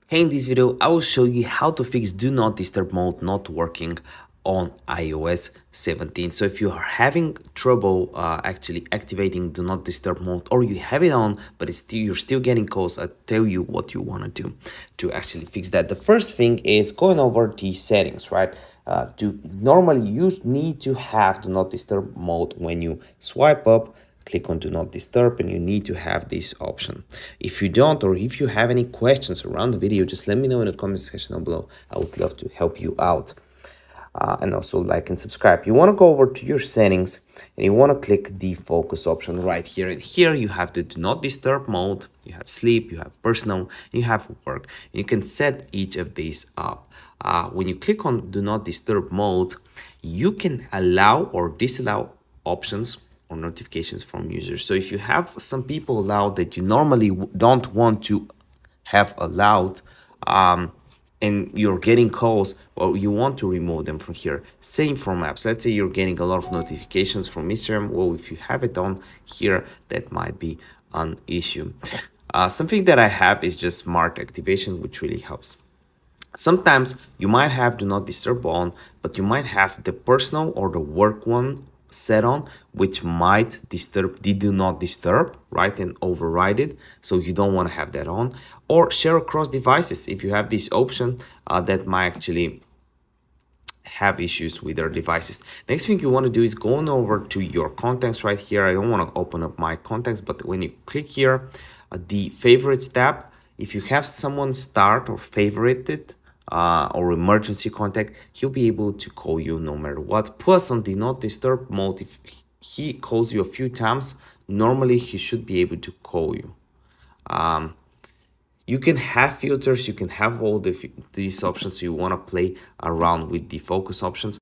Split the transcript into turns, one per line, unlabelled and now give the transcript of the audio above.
Hey, in this video, I will show you how to fix Do Not Disturb mode not working on iOS 17. So if you are having trouble actually activating Do Not Disturb mode, or you have it on, but you're still getting calls, I'll tell you what you want to do to actually fix that. The first thing is going over the settings, right? Normally you need to have Do Not Disturb mode when you swipe up, click on Do Not Disturb, and you need to have this option. If you don't, or if you have any questions around the video, just let me know in the comment section down below. I would love to help you out. And also like and subscribe. You want to go over to your settings and you want to click the focus option right here. And here you have the Do Not Disturb mode, you have sleep, you have personal, and you have work. You can set each of these up. When you click on Do Not Disturb mode, you can allow or disallow options or notifications from users. So if you have some people allowed that you normally don't want to have allowed, and you're getting calls, well, you want to remove them from here. Same from apps. Let's say you're getting a lot of notifications from Instagram. Well, if you have it on here, that might be an issue. Something that I have is just smart activation, which really helps. Sometimes you might have Do Not Disturb on, but you might have the personal or the work one set on, which might disturb the Do Not Disturb, right, and override it. So you don't want to have that on. Or share across devices. If you have this option, that might actually have issues with their devices. Next thing you want to do is going over to your contacts right here. I don't want to open up my contacts, but when you click here, the favorites tab, if you have someone start or favorited, or emergency contact, he'll be able to call you no matter what. Plus on the Not Disturb mode, if he calls you a few times, normally he should be able to call you. You can have filters, you can have all these options. So you want to play around with the focus options.